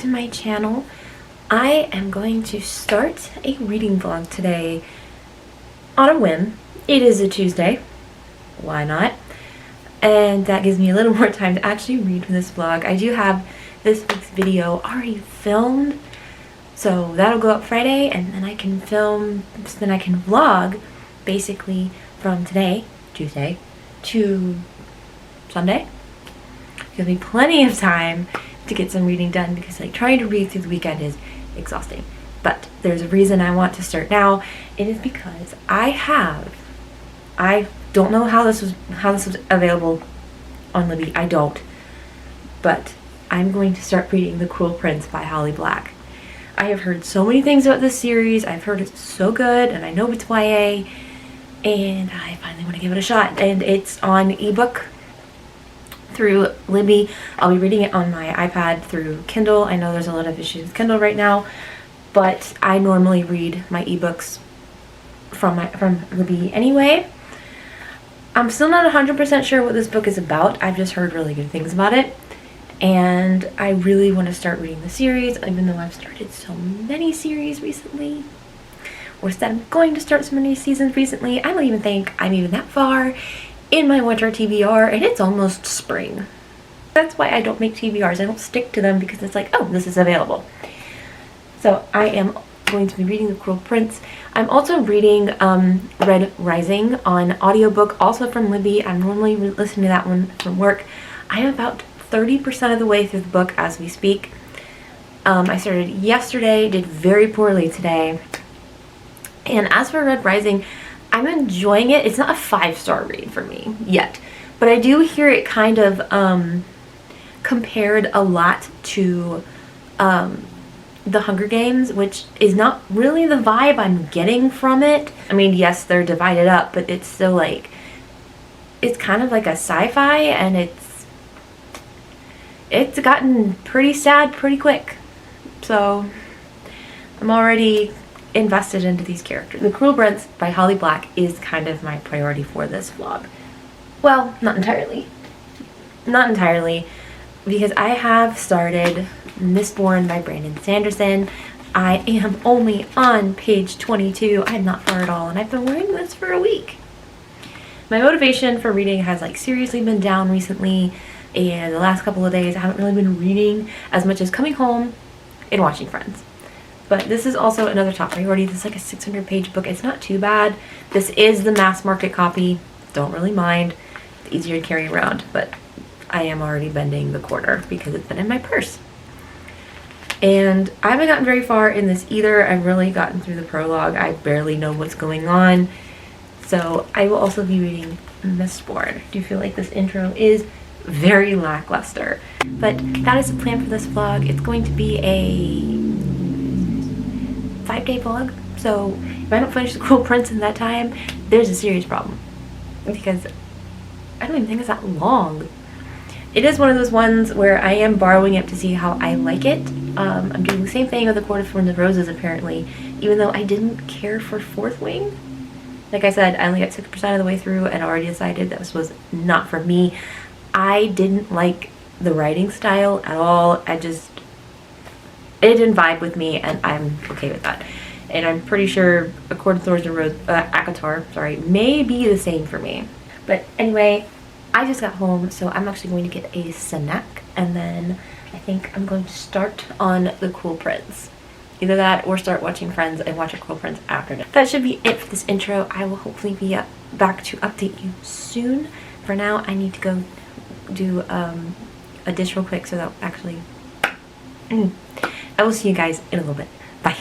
to my channel. I am going to start a reading vlog today on a whim. It is a Tuesday. Why not? And that gives me a little more time to actually read for this vlog. I do have this week's video already filmed, so that'll go up Friday, and then I can vlog basically from today, Tuesday, to Sunday. There'll be plenty of time to get some reading done because trying to read through the weekend is exhausting. But there's a reason I want to start now. It is because I don't know how this was available on Libby. I don't. But I'm going to start reading The Cruel Prince by Holly Black. I have heard so many things about this series. I've heard it's so good, and I know it's YA, and I finally want to give it a shot. And it's on ebook through Libby. I'll be reading it on my iPad through Kindle. I know there's a lot of issues with Kindle right now, but I normally read my ebooks from Libby anyway. I'm still not 100% sure what this book is about. I've just heard really good things about it, and I really want to start reading the series, even though I've started so many series recently, or said I'm going to start so many seasons recently. I don't even think I'm even that far in my winter TBR, and it's almost spring. That's why I don't make TBRs. I don't stick to them because it's like, oh, this is available. So I am going to be reading The Cruel Prince. I'm also reading Red Rising on audiobook, also from Libby. I'm normally listening to that one from work. I am about 30% of the way through the book as we speak. I started yesterday, did very poorly today. And as for Red Rising, I'm enjoying it. It's not a 5-star read for me yet, but I do hear it kind of compared a lot to The Hunger Games, which is not really the vibe I'm getting from it. I mean, yes, they're divided up, but it's still it's kind of like a sci-fi, and it's gotten pretty sad pretty quick. So I'm already invested into these characters. The Cruel Prince by Holly Black is kind of my priority for this vlog. Well, not entirely. Not entirely, because I have started Mistborn by Brandon Sanderson. I am only on page 22. I'm not far at all, and I've been reading this for a week. My motivation for reading has seriously been down recently, and the last couple of days I haven't really been reading as much as coming home and watching Friends. But this is also another top priority. This is a 600-page book. It's not too bad. This is the mass market copy. Don't really mind. It's easier to carry around, but I am already bending the corner because it's been in my purse. And I haven't gotten very far in this either. I've really gotten through the prologue. I barely know what's going on. So I will also be reading Mistborn. Do you feel like this intro is very lackluster? But that is the plan for this vlog. It's going to be a 5-day vlog, so if I don't finish The Cruel Prince in that time, there's a serious problem, because I don't even think it's that long. It is one of those ones where I am borrowing it to see how I like it. I'm doing the same thing with A Court of Thorns and Roses, apparently, even though I didn't care for Fourth Wing. Like I said, I only got 6% of the way through and already decided this was not for me. I didn't like the writing style at all. It didn't vibe with me, and I'm okay with that. And I'm pretty sure A Court of Thorns and Roses, ACOTAR, may be the same for me. But anyway, I just got home, so I'm actually going to get a snack, and then I think I'm going to start on The Cruel Prince. Either that or start watching Friends and watch A Cruel Prince after that. That should be it for this intro. I will hopefully be back to update you soon. For now, I need to go do a dish real quick, so that actually... I will see you guys in a little bit. Bye.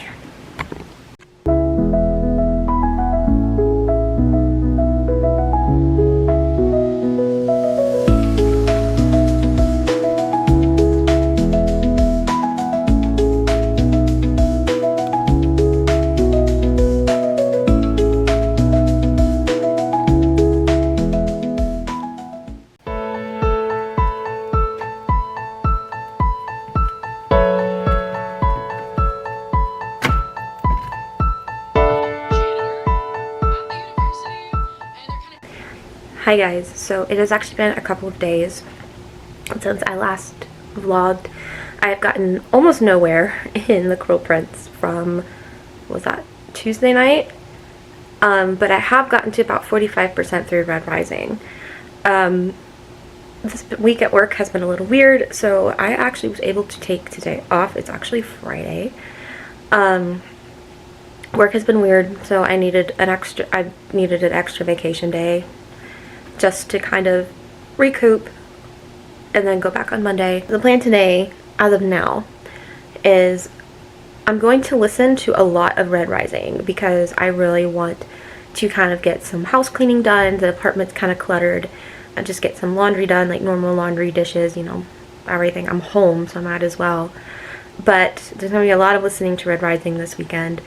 Hi guys, so it has actually been a couple of days since I last vlogged. I have gotten almost nowhere in The Cruel Prince from, what was that, Tuesday night? But I have gotten to about 45% through Red Rising. This week at work has been a little weird, so I actually was able to take today off. It's actually Friday. Work has been weird, so I needed an extra vacation day just to kind of recoup and then go back on Monday. The plan today, as of now, is I'm going to listen to a lot of Red Rising because I really want to kind of get some house cleaning done. The apartment's kind of cluttered, and just get some laundry done, like normal laundry, dishes, you know, everything. I'm home, so I might as well. But there's going to be a lot of listening to Red Rising this weekend,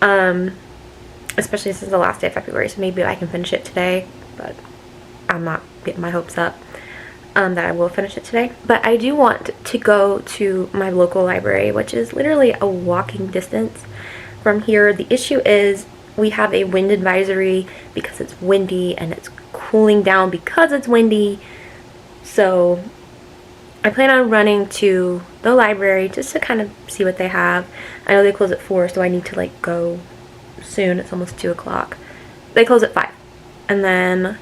especially since the last day of February, so maybe I can finish it today, but I'm not getting my hopes up that I will finish it today. But I do want to go to my local library, which is literally a walking distance from here. The issue is we have a wind advisory because it's windy, and it's cooling down because it's windy. So I plan on running to the library just to kind of see what they have. I know they close at 4, so I need to like go soon. It's almost 2 o'clock. They close at 5. And then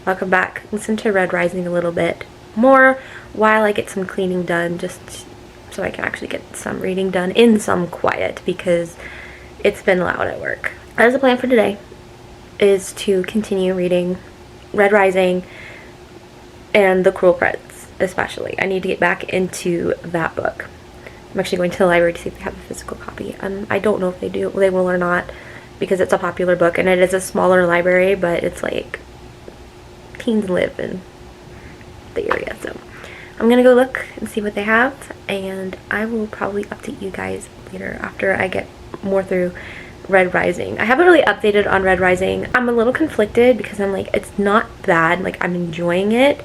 I'll come back, listen to Red Rising a little bit more while I get some cleaning done, just so I can actually get some reading done in some quiet because it's been loud at work. That is the plan for today, is to continue reading Red Rising and The Cruel Prince, especially. I need to get back into that book. I'm actually going to the library to see if they have a physical copy. I don't know if they will or not, because it's a popular book and it is a smaller library, but it's like teens live in the area. So I'm gonna go look and see what they have, and I will probably update you guys later after I get more through Red Rising. I haven't really updated on Red Rising. I'm a little conflicted because I'm like, it's not bad, like I'm enjoying it,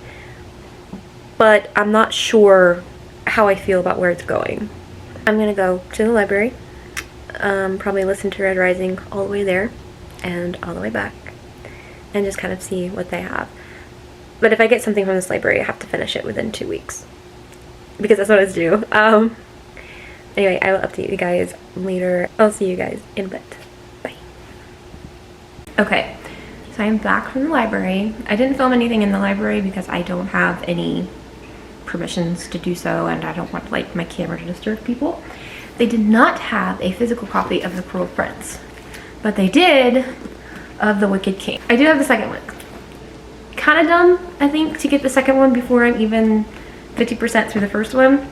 but I'm not sure how I feel about where it's going. I'm gonna go to the library, probably listen to Red Rising all the way there and all the way back, and just kind of see what they have. But if I get something from this library, I have to finish it within 2 weeks, because that's what it's due. Anyway, I will update you guys later. I'll see you guys in a bit. Bye. Okay, so I'm back from the library. I didn't film anything in the library because I don't have any permissions to do so, and I don't want like my camera to disturb people. They did not have a physical copy of The Cruel Prince, but they did of The Wicked King. I do have the second one. Kind of dumb, I think, to get the second one before I'm even 50% through the first one,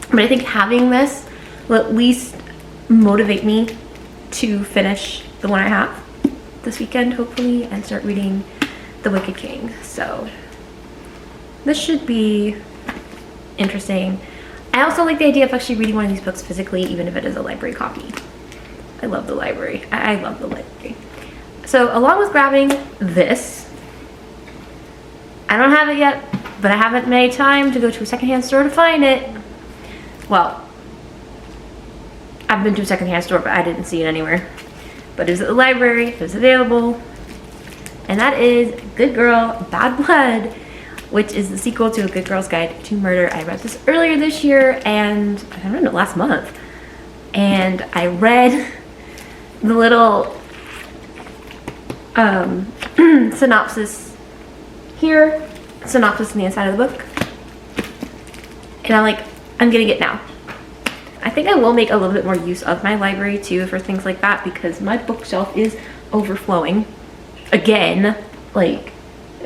but I think having this will at least motivate me to finish the one I have this weekend, hopefully, and start reading The Wicked King. So this should be interesting. I also like the idea of actually reading one of these books physically, even if it is a library copy. I love the library. I love the library. So along with grabbing this, I don't have it yet, but I haven't made time to go to a secondhand store to find it. Well, I've been to a secondhand store, but I didn't see it anywhere. But it was at the library, it was available. And that is Good Girl, Bad Blood, which is the sequel to A Good Girl's Guide to Murder. I read this earlier this year, and I read it last month. And I read the little synopsis here, synopsis on the inside of the book. And I'm like, I'm getting it now. I think I will make a little bit more use of my library too for things like that, because my bookshelf is overflowing again. Like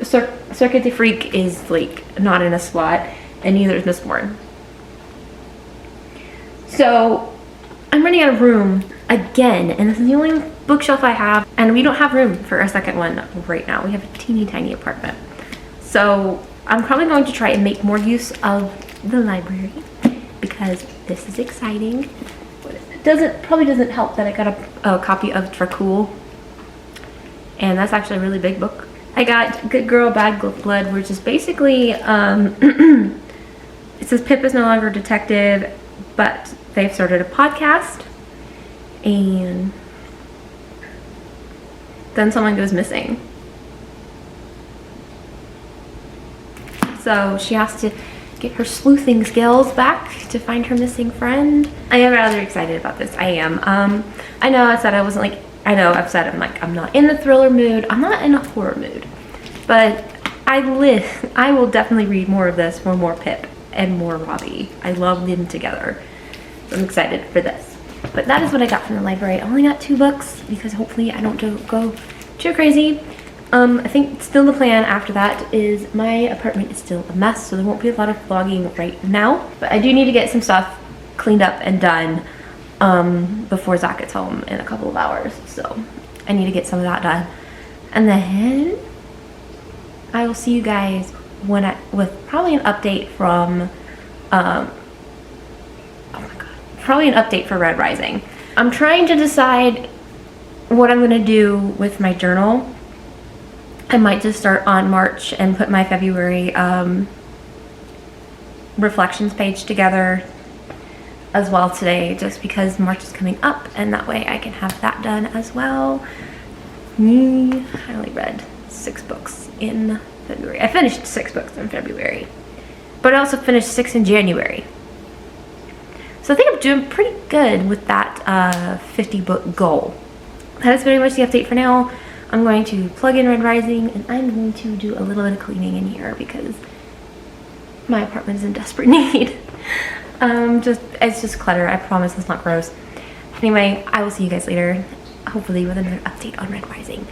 Circuit de Freak is like not in a slot, and neither is Mistborn. So I'm running out of room again, and this is the only bookshelf I have, and we don't have room for a second one right now. We have a teeny tiny apartment. So I'm probably going to try and make more use of the library, because this is exciting. It probably doesn't help that I got a copy of Dracul, and that's actually a really big book. I got Good Girl, Bad Blood, which is basically, it says Pip is no longer a detective, but they've started a podcast, and then someone goes missing. So she has to get her sleuthing skills back to find her missing friend. I am rather excited about this. I am. I know I said I wasn't like, I know I've said I'm not in the thriller mood. I'm not in a horror mood. But I will definitely read more of this for more Pip and more Robbie. I love them together. So I'm excited for this. But that is what I got from the library. I only got 2 books because hopefully I don't go too crazy. I think still the plan after that is my apartment is still a mess, so there won't be a lot of vlogging right now. But I do need to get some stuff cleaned up and done before Zach gets home in a couple of hours. So I need to get some of that done. And then I will see you guys with probably an update from, oh my god, probably an update for Red Rising. I'm trying to decide what I'm gonna do with my journal. I might just start on March and put my February reflections page together as well today, just because March is coming up and that way I can have that done as well. I only read 6 books in February. I finished 6 books in February, but I also finished 6 in January. So I think I'm doing pretty good with that 50 book goal. That is very much the update for now. I'm going to plug in Red Rising and I'm going to do a little bit of cleaning in here because my apartment is in desperate need. It's just clutter. I promise it's not gross. Anyway, I will see you guys later, hopefully with another update on Red Rising.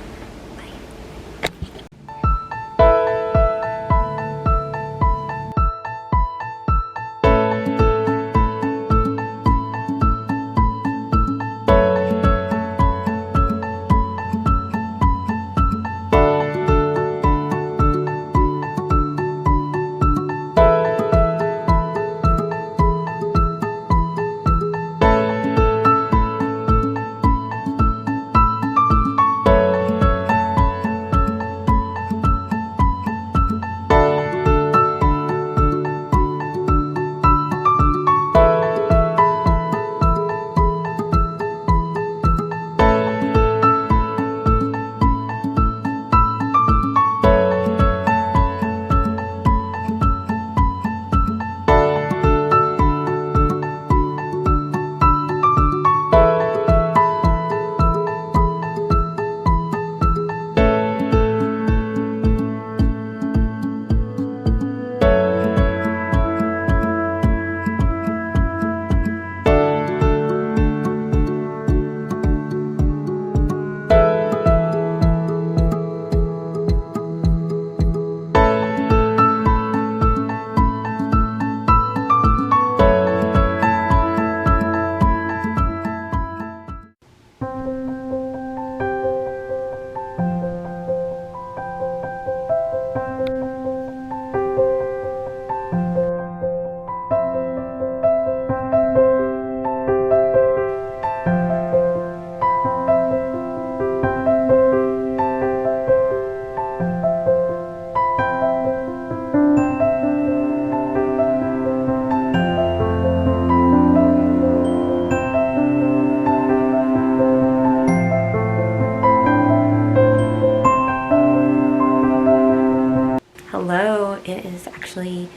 It is actually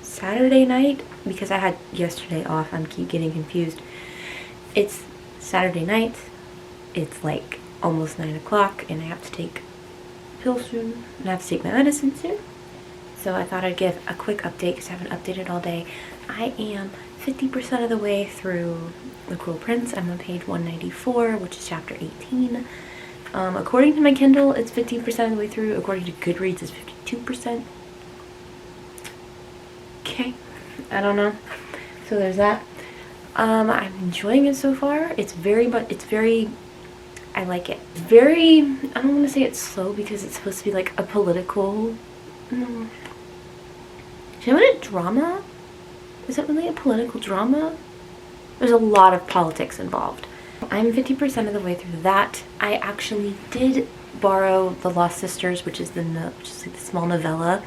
Saturday night because I had yesterday off. I keep getting confused. It's Saturday night. It's like almost 9 o'clock and I have to take pills soon and I have to take my medicine soon. So I thought I'd give a quick update because I haven't updated all day. I am 50% of the way through The Cruel Prince. I'm on page 194, which is chapter 18. According to my Kindle, it's 15% of the way through. According to Goodreads, it's 52%. Okay, I don't know. So there's that. I'm enjoying it so far. It's very, I like it. Very, I don't want to say it's slow because it's supposed to be like a political, no. Should I put it drama? Is it really a political drama? There's a lot of politics involved. I'm 50% of the way through that. I actually did borrow The Lost Sisters, which is like the small novella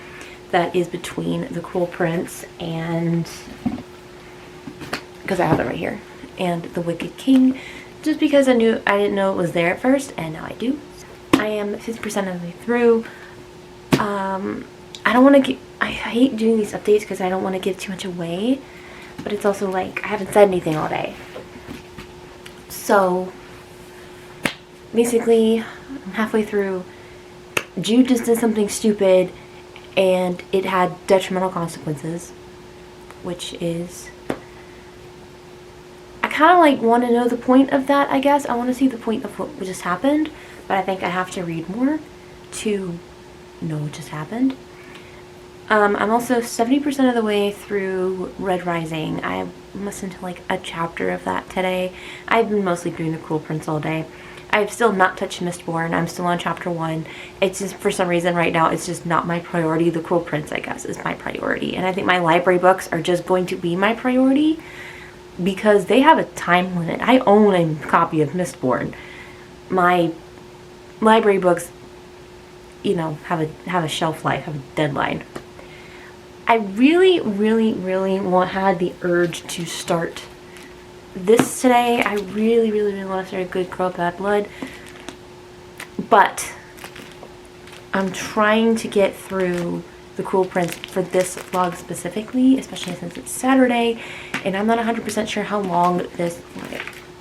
that is between The Cruel Prince and, because I have it right here, and The Wicked King, just because I didn't know it was there at first, and now I do. I am 50% of the way through. I don't want to get, I hate doing these updates because I don't want to give too much away, but it's also like I haven't said anything all day. So basically, I'm halfway through. Jude just did something stupid and it had detrimental consequences, which is, I kind of like want to know the point of that, I guess. I want to see the point of what just happened, but I think I have to read more to know what just happened. I'm also 70% of the way through Red Rising. I listened to like a chapter of that today. I've been mostly doing The Cruel Prince all day. I've still not touched Mistborn. I'm still on chapter 1. It's just, for some reason right now, it's just not my priority. The Cruel Prince, I guess, is my priority. And I think my library books are just going to be my priority because they have a time limit. I own a copy of Mistborn. My library books, you know, have a shelf life, have a deadline. I really had the urge to start this today. I really want to start a Good Girl Bad Blood, but I'm trying to get through The Cruel Prince for this vlog specifically, especially since it's Saturday, and I'm not 100% sure how long this,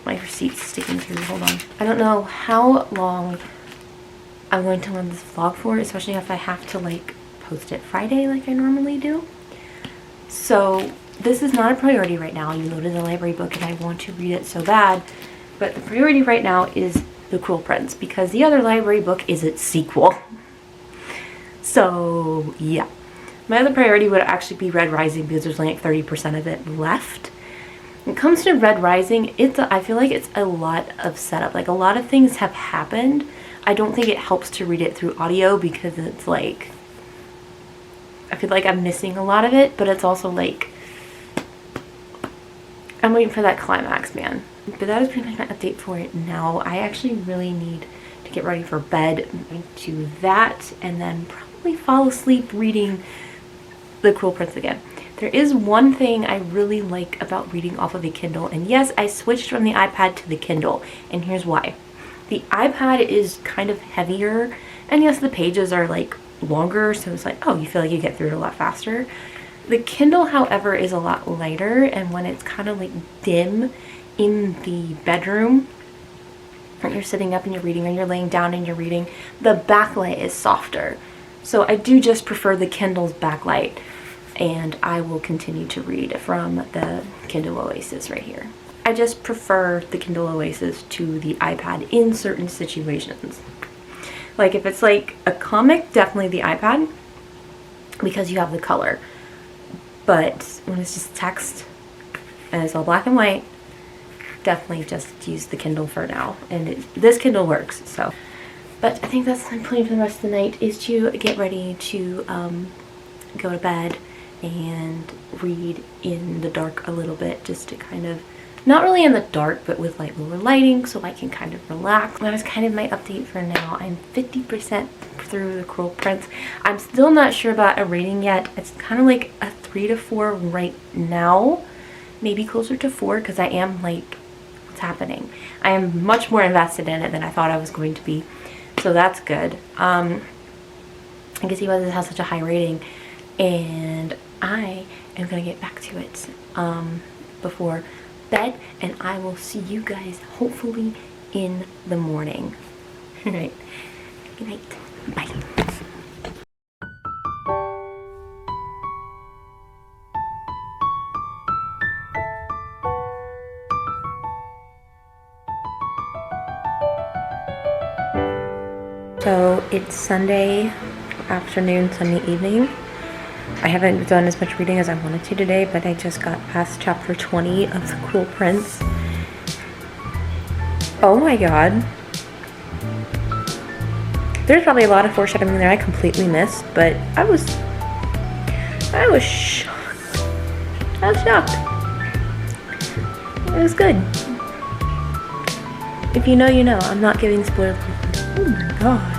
my receipt's sticking through, hold on. I don't know how long I'm going to run this vlog for, especially if I have to like post it Friday like I normally do. So this is not a priority right now. You loaded the library book and I want to read it so bad, but the priority right now is The Cruel Prince because the other library book is its sequel. So yeah, my other priority would actually be Red Rising because there's only like 30% of it left. When it comes to Red Rising, I feel like it's a lot of setup. Like a lot of things have happened. I don't think it helps to read it through audio because it's like, I feel like I'm missing a lot of it, but it's also like, I'm waiting for that climax, man. But that is pretty much my update for it now. I actually really need to get ready for bed. I'm going to do that and then probably fall asleep reading The Cruel Prince again. There is one thing I really like about reading off of a Kindle, and yes, I switched from the iPad to the Kindle, and here's why. The iPad is kind of heavier, and yes, the pages are like longer, so it's like, oh, you feel like you get through it a lot faster. The Kindle, however, is a lot lighter, and when it's kind of like dim in the bedroom, when you're sitting up and you're reading, or you're laying down and you're reading, the backlight is softer. So I do just prefer the Kindle's backlight, and I will continue to read from the Kindle Oasis right here. I just prefer the Kindle Oasis to the iPad in certain situations. Like if it's like a comic, definitely the iPad because you have the color. But when it's just text and it's all black and white, definitely just use the Kindle for now. And this Kindle works, so. But I think that's my plan for the rest of the night, is to get ready to go to bed and read in the dark a little bit, just to kind of, not really in the dark, but with like lower lighting so I can kind of relax. That is kind of my update for now. I'm 50% through The Cruel Prince. I'm still not sure about a rating yet. It's kind of like a 3 to 4 right now, maybe closer to 4, because I am like, what's happening? I am much more invested in it than I thought I was going to be, so that's good. I can see why this has such a high rating, and I am gonna get back to it before bed, and I will see you guys hopefully in the morning. All right, good night, bye. So it's Sunday afternoon, Sunday evening. I haven't done as much reading as I wanted to today, but I just got past chapter 20 of The Cruel Prince. Oh my god. There's probably a lot of foreshadowing there I completely missed, but I was shocked. I was shocked. It was good. If you know, you know. I'm not giving spoilers. Oh my god.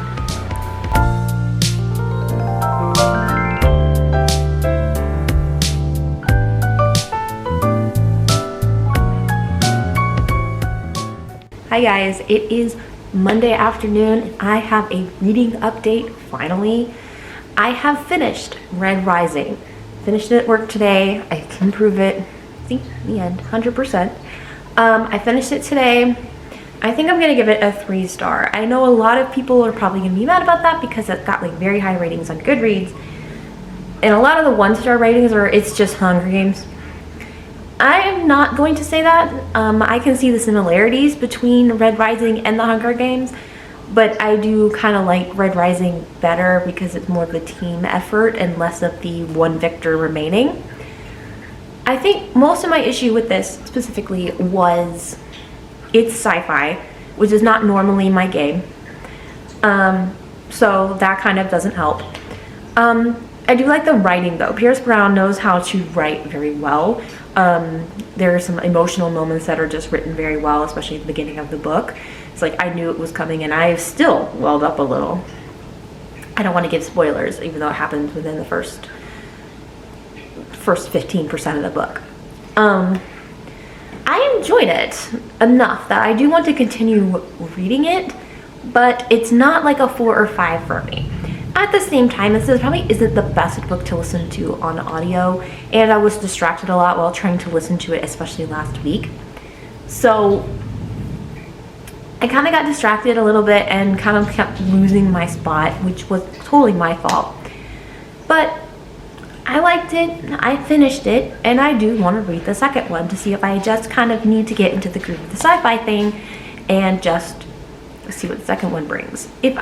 Hi guys, it is Monday afternoon and I have a reading update finally. I have finished Red Rising. Finished it at work today. I can prove it. See, the end, 100%. I finished it today. I think I'm gonna give it a 3-star. I know a lot of people are probably gonna be mad about that because it got like very high ratings on Goodreads. And a lot of the 1-star ratings are, it's just Hunger Games. I am not going to say that. I can see the similarities between Red Rising and the Hunger Games, but I do kind of like Red Rising better because it's more of a team effort and less of the one victor remaining. I think most of my issue with this specifically was it's sci-fi, which is not normally my game. So that kind of doesn't help. I do like the writing though. Pierce Brown knows how to write very well. There are some emotional moments that are just written very well, especially at the beginning of the book. It's like I knew it was coming and I still welled up a little. I don't want to give spoilers, even though it happens within the first 15% of the book. I enjoyed it enough that I do want to continue reading it, but it's not like a 4 or 5 for me. At the same time, this probably isn't the best book to listen to on audio, and I was distracted a lot while trying to listen to it, especially last week. So I kind of got distracted a little bit and kind of kept losing my spot, which was totally my fault. But I liked it, I finished it, and I do want to read the second one to see if I just kind of need to get into the groove of the sci-fi thing and just see what the second one brings. If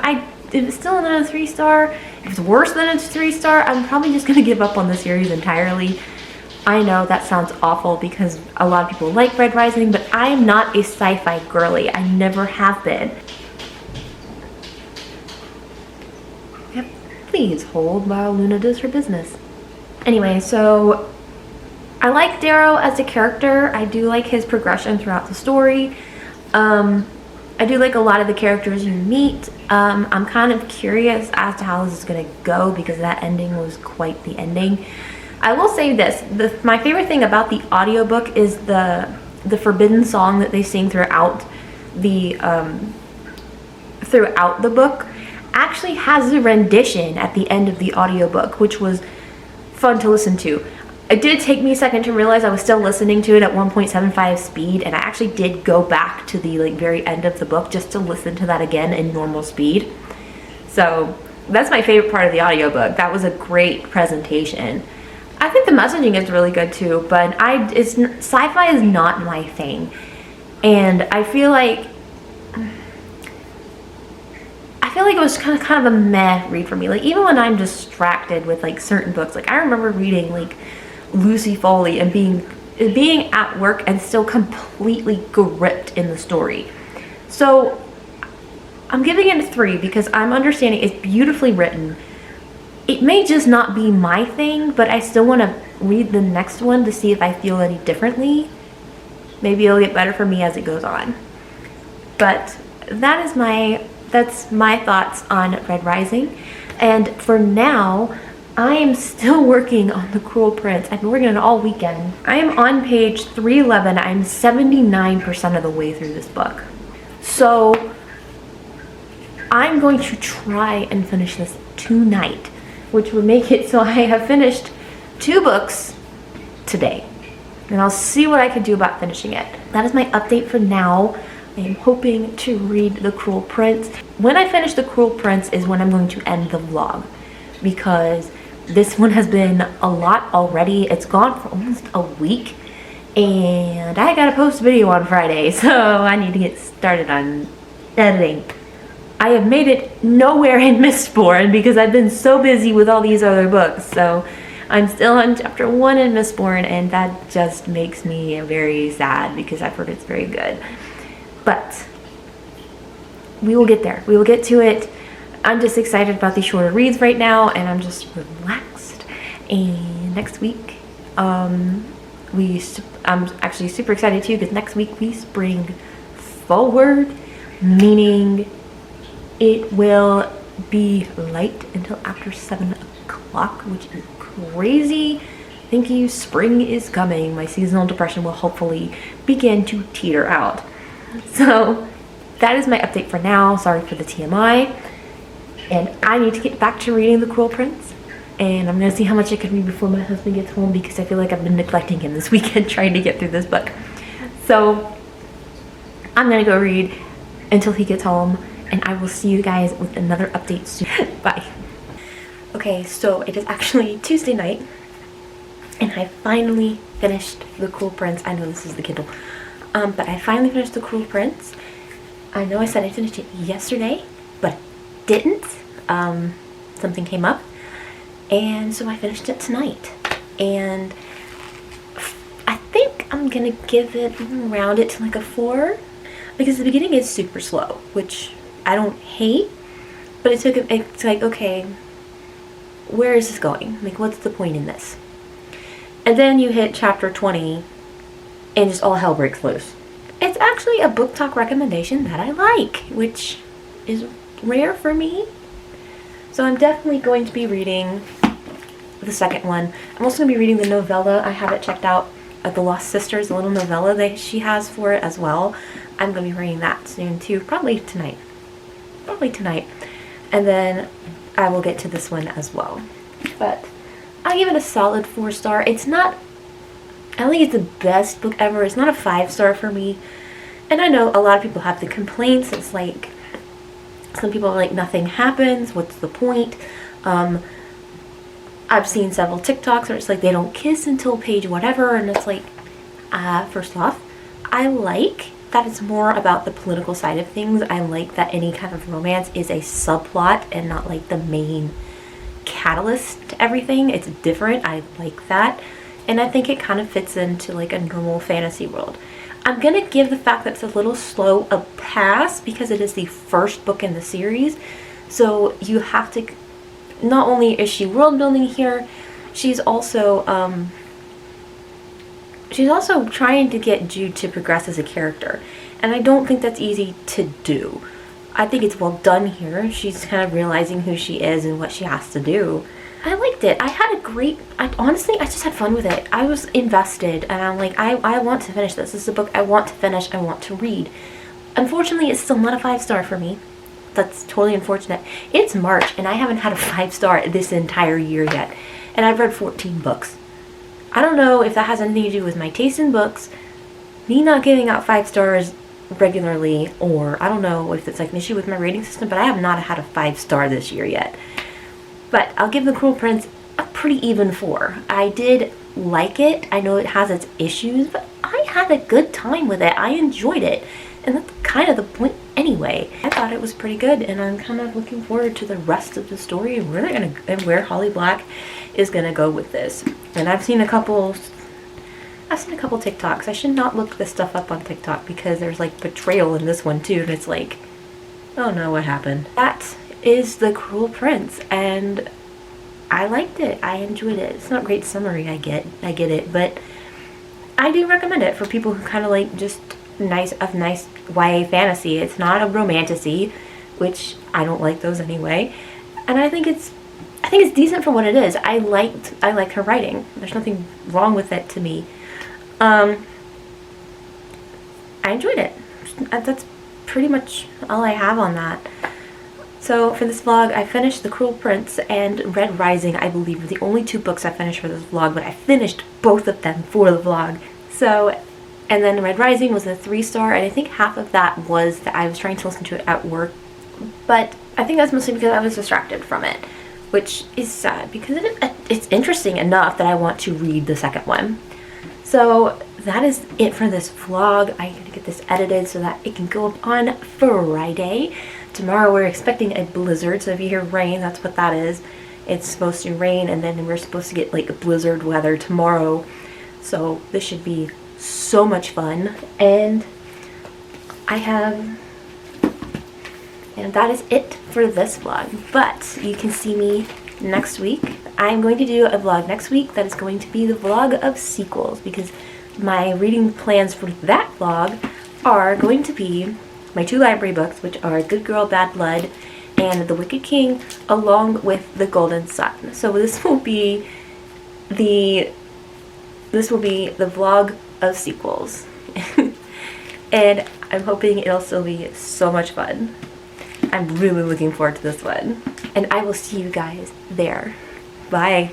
it's still not a 3-star, if it's worse than a 3-star, I'm probably just going to give up on the series entirely. I know that sounds awful because a lot of people like Red Rising, but I am not a sci-fi girly. I never have been. Yep, please hold while Luna does her business. Anyway, so I like Darrow as a character. I do like his progression throughout the story. I do like a lot of the characters you meet. I'm kind of curious as to how this is going to go because that ending was quite the ending. I will say this, my favorite thing about the audiobook is the forbidden song that they sing throughout the book actually has a rendition at the end of the audiobook, which was fun to listen to. It did take me a second to realize I was still listening to it at 1.75 speed, and I actually did go back to the very end of the book just to listen to that again in normal speed. So that's my favorite part of the audiobook. That was a great presentation. I think the messaging is really good too, but sci-fi is not my thing, and I feel like it was kind of a meh read for me. Like even when I'm distracted with certain books, I remember reading Lucy Foley and being at work and still completely gripped in the story. So I'm giving it a 3 because I'm understanding it's beautifully written. It may just not be my thing, but I still want to read the next one to see if I feel any differently. Maybe it'll get better for me as it goes on. But that's my thoughts on Red Rising. And for now, I am still working on The Cruel Prince. I've been working on it all weekend. I am on page 311. I'm 79% of the way through this book. So I'm going to try and finish this tonight, which would make it so I have finished 2 books today. And I'll see what I can do about finishing it. That is my update for now. I am hoping to read The Cruel Prince. When I finish The Cruel Prince is when I'm going to end the vlog, because this one has been a lot already. It's gone for almost a week, and I gotta post a video on Friday, so I need to get started on editing. I have made it nowhere in Mistborn because I've been so busy with all these other books, so I'm still on chapter 1 in Mistborn, and that just makes me very sad because I've heard it's very good. But we will get there. We will get to it. I'm just excited about these shorter reads right now, and I'm just relaxed. And next week, I'm actually super excited too, because next week we spring forward, meaning it will be light until after 7 o'clock, which is crazy. Thank you, spring is coming. My seasonal depression will hopefully begin to teeter out. So that is my update for now. Sorry for the TMI. And I need to get back to reading The Cruel Prince. And I'm going to see how much I can read before my husband gets home, because I feel like I've been neglecting him this weekend trying to get through this book. So I'm going to go read until he gets home, and I will see you guys with another update soon. Bye. Okay, so it is actually Tuesday night, and I finally finished The Cruel Prince. I know this is the Kindle, but I finally finished The Cruel Prince. I know I said I finished it yesterday, but didn't. Something came up, and so I finished it tonight. And I think I'm gonna give it, round it to like a 4, because the beginning is super slow, which I don't hate, but it's like, okay, where is this going? Like, what's the point in this? And then you hit chapter 20 and just all hell breaks loose. It's actually a book talk recommendation that I like, which is rare for me. So I'm definitely going to be reading the second one. I'm also going to be reading the novella. I have it checked out at The Lost Sisters, a little novella that she has for it as well. I'm going to be reading that soon too, probably tonight. And then I will get to this one as well. But I give it a solid 4-star. It's not, I don't think it's the best book ever. It's not a 5-star for me. And I know a lot of people have the complaints. It's like, some people are like, nothing happens, what's the point? I've seen several TikToks where it's like they don't kiss until page whatever, and it's like, first off, I like that it's more about the political side of things. I like that any kind of romance is a subplot and not like the main catalyst to everything. It's different. I like that. And I think it kind of fits into like a normal fantasy world. I'm going to give the fact that it's a little slow a pass because it is the first book in the series. So you have to, not only is she world building here, she's also trying to get Jude to progress as a character. And I don't think that's easy to do. I think it's well done here. She's kind of realizing who she is and what she has to do. I liked it. I had a great, honestly, I just had fun with it. I was invested, and I'm like, I want to finish this. This is a book I want to finish, I want to read. Unfortunately, it's still not a 5-star for me. That's totally unfortunate. It's March, and I haven't had a 5-star this entire year yet. And I've read 14 books. I don't know if that has anything to do with my taste in books, me not giving out 5 stars regularly, or I don't know if it's like an issue with my rating system, but I have not had a 5-star this year yet. But I'll give The Cruel Prince a pretty even 4. I did like it. I know it has its issues, but I had a good time with it. I enjoyed it. And that's kind of the point anyway. I thought it was pretty good, and I'm kind of looking forward to the rest of the story and where Holly Black is gonna go with this. And I've seen a couple TikToks. I should not look this stuff up on TikTok because there's like betrayal in this one too, and it's like, oh no, what happened? That is The Cruel Prince, and I liked it. I enjoyed it. It's not a great summary, I get it, but I do recommend it for people who kind of like just nice YA fantasy. It's not a romantasy, which I don't like those anyway, and I think it's decent for what it is. I liked her writing. There's nothing wrong with it to me. I enjoyed it. That's pretty much all I have on that. So for this vlog, I finished The Cruel Prince and Red Rising, I believe, were the only 2 books I finished for this vlog, but I finished both of them for the vlog. So, and then Red Rising was a 3-star, and I think half of that was that I was trying to listen to it at work, but I think that's mostly because I was distracted from it, which is sad because it's interesting enough that I want to read the second one. So that is it for this vlog. I gotta get this edited so that it can go up on Friday. Tomorrow we're expecting a blizzard, so if you hear rain, that's what that is. It's supposed to rain, and then we're supposed to get like blizzard weather tomorrow. So this should be so much fun. And that is it for this vlog. But you can see me next week. I'm going to do a vlog next week that is going to be the vlog of sequels, because my reading plans for that vlog are going to be my 2 library books, which are Good Girl, Bad Blood and The Wicked King, along with The Golden Sun. So this will be the vlog of sequels. And I'm hoping it'll still be so much fun. I'm really looking forward to this one. and I will see you guys there. Bye.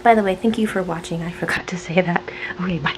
By the way, thank you for watching. I forgot to say that. Okay, bye.